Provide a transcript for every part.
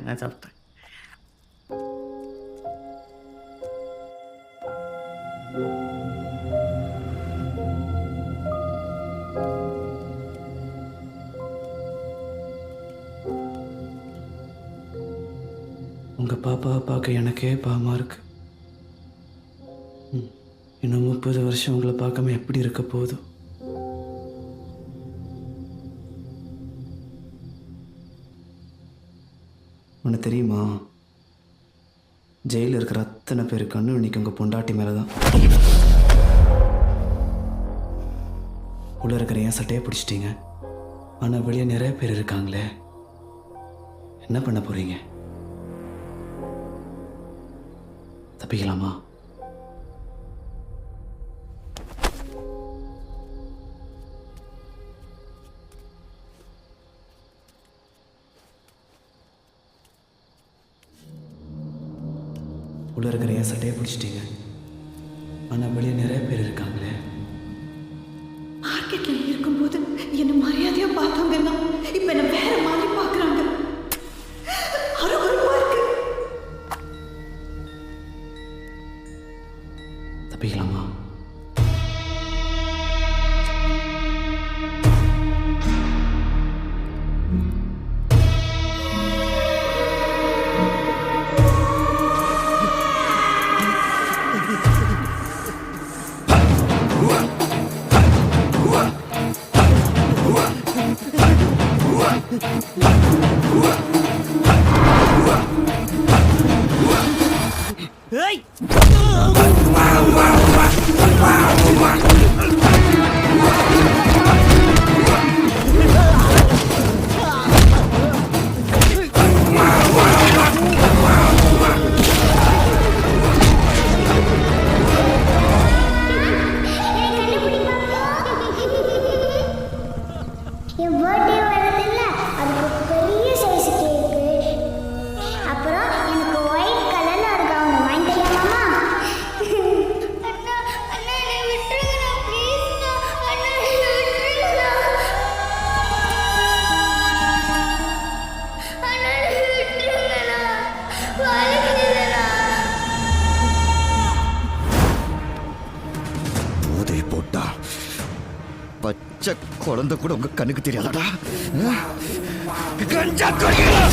நான் சாப்பிட்டேன். உங்கள் பாப்பாவை பார்க்க எனக்கே பாவமாக இருக்கு. இன்னும் 30 வருஷம் உங்களை பார்க்காம எப்படி இருக்க போகுதோ. உன்னை தெரியுமா, ஜெயிலில் இருக்கிற அத்தனை பேர் கண்ணு இன்னைக்கு உங்கள் பொண்டாட்டி மேலே தான். உள்ள இருக்கிற ஏன் சட்டையை பிடிச்சிட்டீங்க, ஆனால் வெளியே நிறைய பேர் இருக்காங்களே, என்ன பண்ண போகிறீங்க? தப்பிக்கலாமா? உள்ள இருக்கிற ஏன் சட்டையை பிடிச்சிட்டீங்க, ஆனால் வெளியே நிறைய பேர் இருக்காங்களே. மார்க்கெட்ல இருக்கும்போது என்ன மரியாதையா பார்த்தவங்க இப்ப என்ன வேற மாதிரி பாக்குறாங்க. அருவருப்பா இருக்கு. தப்பிக்கலாமா? என் பர்த்டே வரதில்ல, அதுக்கு பெரிய சைஸ் கேக்கு, அப்புறம் எனக்கு ஒயிட் கலர்ல ஒரு கவுன் வாங்கி தரலாமா? அண்ணா அண்ணா என்னை விட்டுருங்கண்ணா, ப்ளீஸ்ண்ணா, அண்ணா என்னை விட்டுருங்கண்ணா, அண்ணா என்னை விட்டுருங்கண்ணா, வலிக்குதுண்ணா. போதை போட்டா பச்சை குழந்தை கூட உங்க கண்ணுக்கு தெரியாதடா. கஞ்சா கொடிகளா!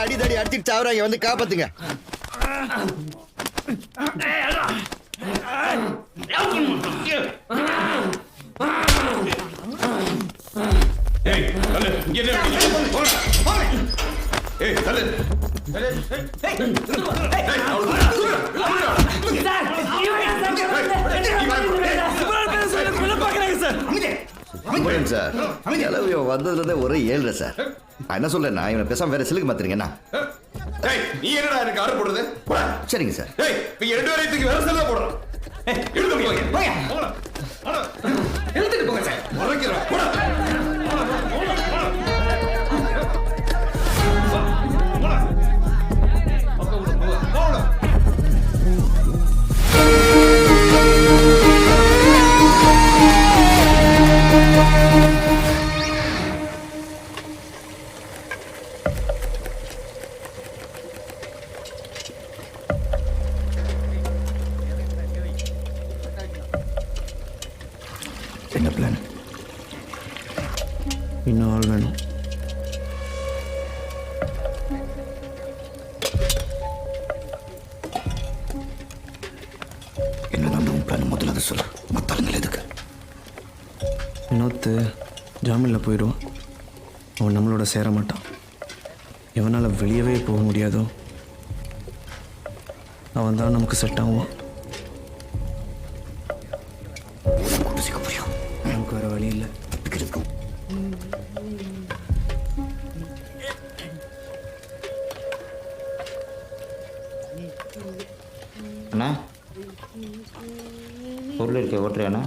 அடிதடி அடிச்சிட்டு சாவறாங்க, வந்து காப்பாத்துங்க. சார் வந்ததுல ஒரே 7 சார். என்ன சொல்றேன், நான் இவனை பேசாம வேற சிலுக்கு மாத்துறீங்கண்ணா. நீ என்னடா எனக்கு ஆர்டர் போடுறது? சரிங்க சார். நீங்க 2 பேரையும் வேற செல்ல போடுறோம். எழுத்துட்டு போங்க சார். மறக்கிறோம். என்ன பிளான்? இன்னும் ஆள் வேணும். என்னதான் உன் பிளான் முதல்ல அதை சொல்லு. மத்தாளுங்கள் எதுக்கு? வினோத்து ஜாமீனில் போயிடுவான். அவன் நம்மளோட சேர மாட்டான். எவனால் வெளியவே போக முடியாதோ அவன் தான் நமக்கு செட் ஆகுவான். நமக்கு வேறு வழி இல்லை. அண்ணா பொருள் இருக்க ஓட்டுறியாண்ணா?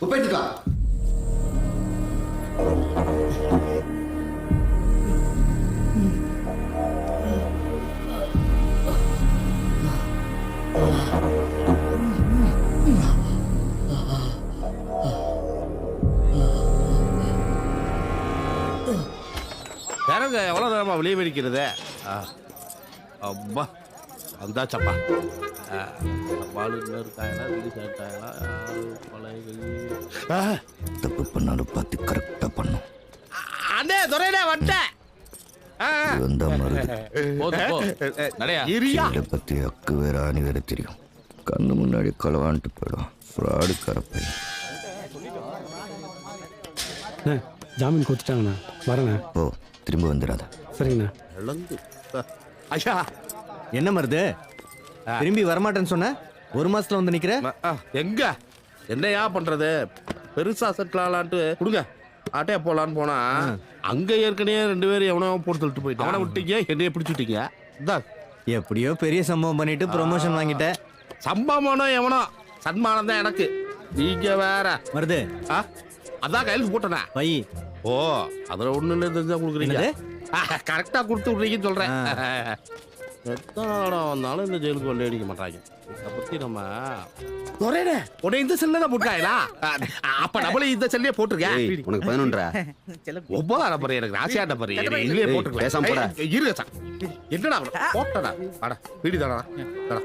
உப்பு எடுத்துக்கா. யாரங்க எவ்வளோ நேரமா வெளியே வெடிக்கிறது? அப்பா வந்தாச்சப்பா. பாலு இன்னும் இருக்காங்களா? ரிலீஸ் ஆகிட்டாங்களா? தப்பு பண்ணாலும் பார்த்து கரெக்டாக பண்ணும். அண்ணே துறையில வந்துட்டேன். வந்தா மருது இரியா பற்றி அக்கு வேற ஆணி வேற தெரியும். கண்ணு முன்னாடி களவான்ட்டு போயிடும். ஃப்ராடு கரப்பை. ஜாமீன் கொடுத்துட்டாங்கண்ணா, வரேண்ணா. ஓ, திரும்ப வந்துடாத. சரிங்கண்ணா. இழந்து ஐயா என்ன மருது திரும்பி வரமாட்டேன்னு சொன்ன? ஒரு மாசத்துல வந்து நிக்கிற? எங்க என்னையா பண்றது? பெருசா செட்டில் ஆகலான்ட்டு கொடுங்க ஆட்டையா போலான்னு போனா அங்க ஏற்கனவே 2 பேரும் எவனோ போட்டு தள்ளிட்டு போயிட்டு அவனை விட்டீங்க, என்னைய பிடிச்சுட்டீங்க. எப்படியோ பெரிய சம்பவம் பண்ணிட்டு ப்ரொமோஷன் வாங்கிட்ட. சம்பவமானோ எவனோ சன்மானம் தான் எனக்கு. நீங்க வேற மருது அதான் கையில் போட்டனா வை. ஓ அதுல ஒண்ணு இல்லை கொடுக்குறீங்க. கரெக்டா கொடுத்து விட்றீங்கன்னு சொல்றேன். எத்தனை இடம் வந்தாலும் இந்த ஜெயிலுக்கு கொண்டு அடிக்க மாட்டாங்க. இதை பத்தி நம்ம உடனே இந்த செல்ல போட்டாங்களா? அப்ப நம்மளே இந்த செல்லையே போட்டிருக்கேன். உனக்கு 11 ஒவ்வொரு நம்பர் எனக்கு ராசியாட்ட பாரு இதுலயே போட்டுருக்கேன். பேசாம போடா. இருங்க சார், என்னடா போட்டடா அடா பீடி தானா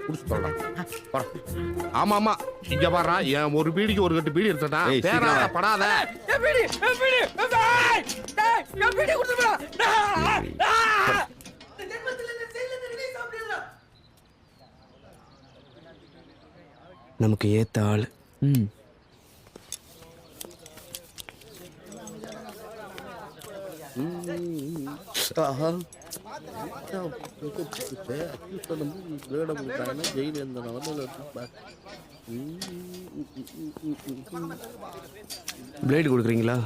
குடிச்சு போடா. ஆமா ஆமா இங்க பாடுறா, என் ஒரு பீடிக்கு ஒரு கட்டு பீடி எடுத்தா பேராத படாத. நமக்கு ஏற்ற ஆள். பிளேடு கொடுக்குறீங்களா?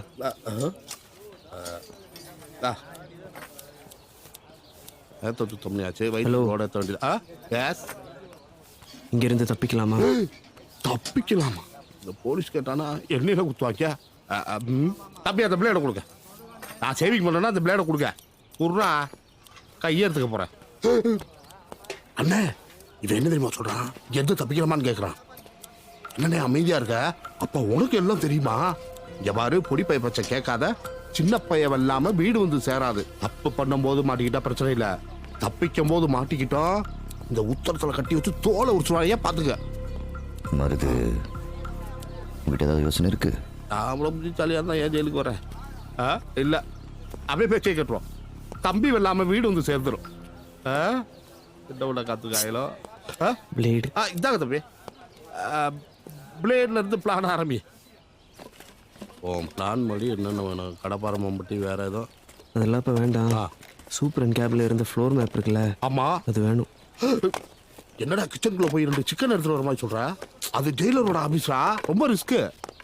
இங்கிருந்து தப்பிக்கலாமா? தப்பிக்கலாமா? இந்த போலீஸ் கேட்டானா என்னையில குத்துவாக்கியா? தம்பி அந்த பிளேடை கொடுக்க. நான் சேவிங் பண்ணேன்னா அந்த பிளேடை கொடுக்க. குர்ரா கையெடுத்துக்க போறேன். அண்ணே இது என்ன தெரியுமா சொல்றான்? எது தப்பிக்கலாமான்னு கேட்கறான். என்னண்ணே அமைதியா இருக்க? அப்ப உனக்கு எல்லாம் தெரியுமா? இங்க பாரு, பொடி பைய பச்சை கேட்காத. சின்ன பையன் இல்லாம வீடு வந்து சேராது. தப்பு பண்ணும் போது மாட்டிக்கிட்டா பிரச்சனை இல்ல, தப்பிக்கும் போது மாட்டிக்கிட்டோம் இந்த உத்தரத்துல கட்டி வச்சு தோலை உரிச்சுவாங்க. பாத்துக்க மருது, உங்ககிட்ட ஏதாவது யோசனை இருக்கு? அவ்வளோ முடிச்சாலியா இருந்தா ஏன் ஜெயிலுக்கு வரேன்? இல்ல அப்படியே பேச்சை கட்டுறோம். தம்பி வெல்லாம வீடு வந்து சேர்ந்துடும். காத்துக்காயலோ பிளேடு இதாங்க தம்பி. பிளேட்ல இருந்து பிளான் ஆரம்பி. பிளான் படி என்னென்ன வேணும்? கடப்பாறை மம்பட்டி வேற ஏதோ? அதெல்லாம் இப்போ வேண்டாம். சூப்பர் அண்ட் கேபில் இருந்த ஃப்ளோர் மேப் இருக்குல்ல, ஆமா அது வேணும். என்னடா கிச்சனுக்குள்ள போய் 2 சிக்கன் எடுத்துட்டு வர மாதிரி சொல்ற? அது ஜெயிலரோட ஆபீஸா? ரொம்ப ரிஸ்க்.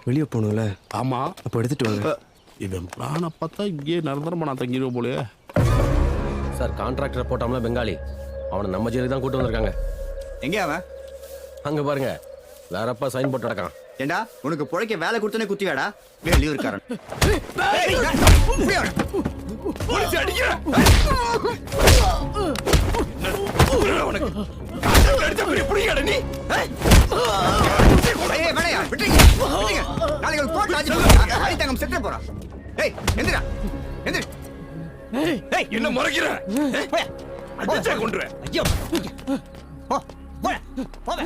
வெளியே போகணும்ல? ஆமா, அப்போ எடுத்துட்டு வாங்க. இவன் பிளானை பார்த்தா இங்கேயே நிரந்தரமா நான் தங்கிடுவோம் போலயே. சார் கான்ட்ராக்டர் போட்டோம்ல பெங்காலி, அவனை நம்ம ஜெயிலுக்கு தான் கூட்டு வந்திருக்காங்க. எங்க அவன்? அங்க பாருங்க, வேறப்பா சைன் போட்டு நடக்கான். ஏண்டா உனக்கு பொழைக்க வேலை கொடுத்தனே குத்தியாடா? வெளியூர்காரன். என்ன முறைக்கிற? அடிச்சே கொண்டுறேன். ஐயோ போ போவே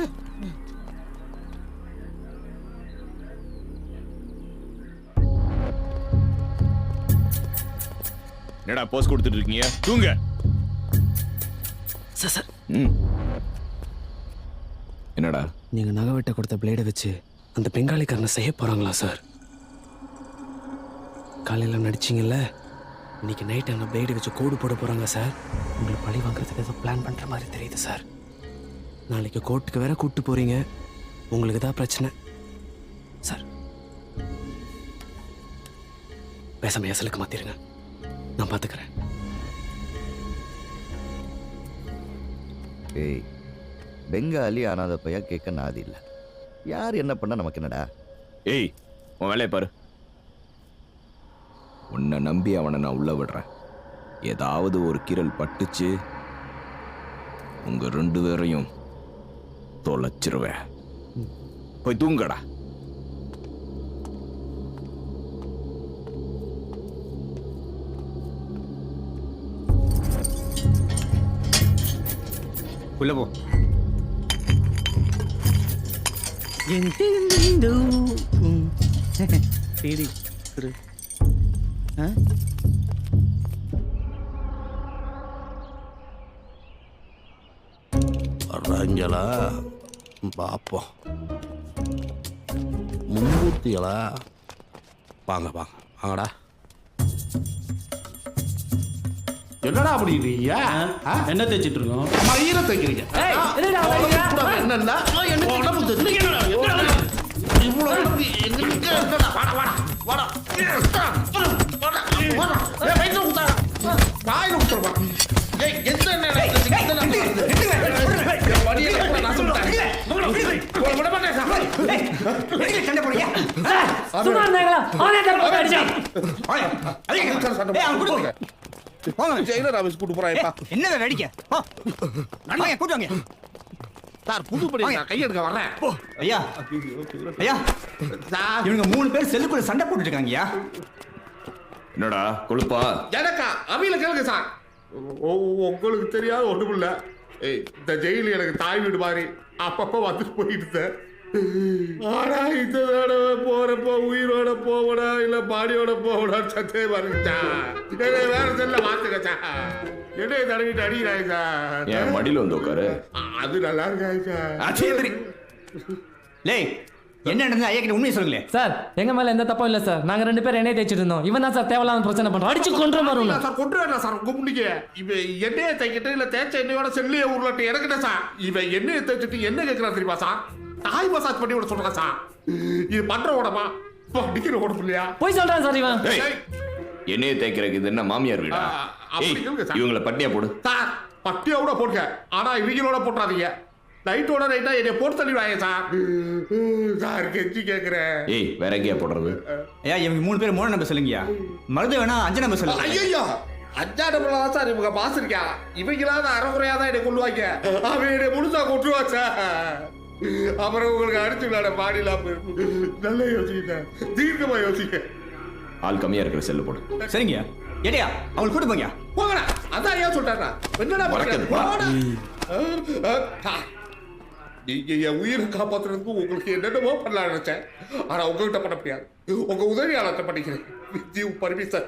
என்னடா போஸ்ட் கொடுத்துட்டு இருக்கீங்க? தூங்க. சார் சார் என்னடா? நீங்கள் நகை வெட்ட கொடுத்த பிளேடை வச்சு அந்த பெங்காலிக்காரனை செய்ய போகிறாங்களா சார்? காலையில் நடிச்சிங்கல்ல, இன்னைக்கு நைட் அந்த பிளேடை வச்சு கோடு போட போகிறாங்க சார். உங்களை பழி வாங்குறதுக்கு ஏதோ பிளான் பண்ணுற மாதிரி தெரியுது சார். நாளைக்கு கோர்ட்டுக்கு வேற கூப்பிட்டு போகிறீங்க, உங்களுக்கு தான் பிரச்சனை சார். பேசாம எசலுக்கு மாற்றிடுங்க, நான் பார்த்துக்கிறேன். ஏய், பெங்காலி அனாதை பையா கேட்க நாதி இல்லை. யார் என்ன பண்ண நமக்கு என்னடா? ஏய், உன் வேலையை பாரு. உன்னை நம்பி அவனை நான் உள்ள விடுறேன். ஏதாவது ஒரு கீரல் பட்டுச்சு, உங்க 2 பேரையும் தொலைச்சிருவேன். போய் தூங்கடா. உள்ள போ. வர்றாங்களா பார்ப்போம். மும்மூர்த்திகளா? வாங்க வாங்க வாங்கடா. என்னடா பண்ணிக்கிறீங்க? என்ன தேய்ச்சிட்டு இருக்கோம்? மயிரை தைக்கிறீங்க. என்னன்னா உடம்பு இவ்வளோ ஜெயிலர் ஆபீஸ் கூட்டு போறாயப்பா. என்ன வேடிக்கை? கூட்டு வாங்க சார். புது படி கையெடுக்க வர்றேன். ஐயா ஐயா, இவங்க 3 பேர் செல்லுக்குள்ள சண்டை போட்டுட்டு இருக்காங்கய்யா. என்னடா கொழுப்பா? எனக்கா? அவையில கேளுங்க சார். உங்களுக்கு தெரியாது ஒண்ணும் இல்ல. இந்த ஜெயிலு எனக்கு தாய் வீடு மாதிரி அப்பப்ப வந்துட்டு போயிட்டு. ஆனா இந்த தடவை போறப்போ உயிரோட போவடா இல்ல பாடியோட போவடா சத்தே பாருங்கச்சா. வேற செல்ல மாத்துக்கச்சா. என்ன தடவிட்டு அடிக்கிறாங்க சார். என் மடியில வந்து உட்காரு. அது நல்லா இருக்காங்க. லேய், என்ன நடந்தது? ஐயா கிட்ட உண்மையை சொல்லுங்களே. சார், எங்க மேல எந்த தப்பும் இல்ல சார். நாங்க 2 பேரும் எண்ணெய் தேய்ச்சிட்டு இருந்தோம். இவன் தான் சார் தேவையில்லாம பிரச்சனை பண்றோம். அடிச்சு கொன்ற மாதிரி சார். கொண்டுறா சார். உங்க முன்னிக்க இவன் எண்ணெயை தைக்கிட்டு இல்ல தேய்ச்ச எண்ணெயோட செல்லியை உருளட்டு எனக்கிட்ட சார். இவன் எண்ணெயை தேய்ச்சிட்டு என்ன கேட்கறான் தெரியுமா சார்? தாய் மசாஜ் பண்ணி விட சொல்றான் சார். இது பண்ற உடம்பா அடிக்கிற உடம்பு இல்லையா? போய் சொல்றான் சார் இவன். எண்ணெயை தேய்க்கிறதுக்கு இது என்ன மாமியார் வீடா? இவங்களை பட்டியா போடு சார். பட்டியா கூட போடுங்க, ஆனா இவங்களோட போட்டுறாதீங்க. நைட்டோட நைட்டா என்னை போட்டு தள்ளிடுவாங்க சார். சார் கெஞ்சி கேட்கிறேன். ஏய், வேற எங்கேயா போடுறது? ஐயா, இவங்க 3 பேர் 3 நம்பர் சொல்லுங்கய்யா. மருது வேணா 5 நம்பர் சொல்லுங்க. ஐயோ, 5 நம்பர்ல தான் சார் இவங்க பாஸ் இருக்கா. இவங்களாவது அறகுறையா தான் என்னை கொள்ளுவாங்க. அவன் என்னை முழுசா கொட்டுவா சார். அப்புறம் உங்களுக்கு அடிச்சு விளையாட பாடிலாம் நல்லா யோசிக்க, தீர்க்கமா யோசிக்க. ஆள் கம்மியா இருக்கிற செல்லு போடு. சரிங்க. ஏடியா, அவங்களுக்கு கூட்டு போங்க. போங்கடா. அதான் ஏன் சொல்றாங்க. என்னடா போடா. நீங்க என் உயிரை காப்பாத்துறதுக்கு உங்களுக்கு என்னென்னமோ பண்ணலாம் நினைச்சேன். ஆனா உங்ககிட்ட பண்ண முடியாது. உங்க உதவியாளர்கிட்ட பண்ணிக்கிறேன். பர்மிஷன்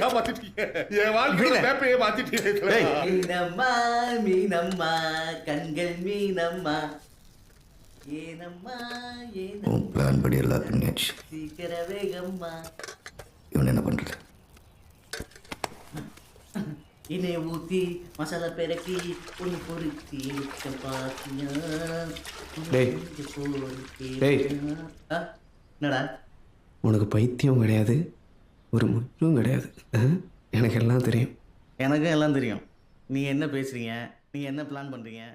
காப்பாத்திட்டீங்க. என் வாழ்க்கையில பேப்பையே மாத்திட்டீங்க. மீனம்மா மீனம்மா கண்கள் மீனம்மா ஏனம்மா உன் பிளான் படி எல்லாம் பண்ணியாச்சு. சீக்கிர வேகம்மா. இவன் என்ன பண்றது? இனே ஊத்தி மசாலா பெரக்கி ஒன்று பொறுத்தி சப்பாத்தியா. என்னடா, உனக்கு பைத்தியம் கிடையாது, ஒரு முற்றும் கிடையாது. எனக்கு எல்லாம் தெரியும். எனக்கும் எல்லாம் தெரியும். நீ என்ன பேசுறீங்க, நீ என்ன பிளான் பண்றீங்க?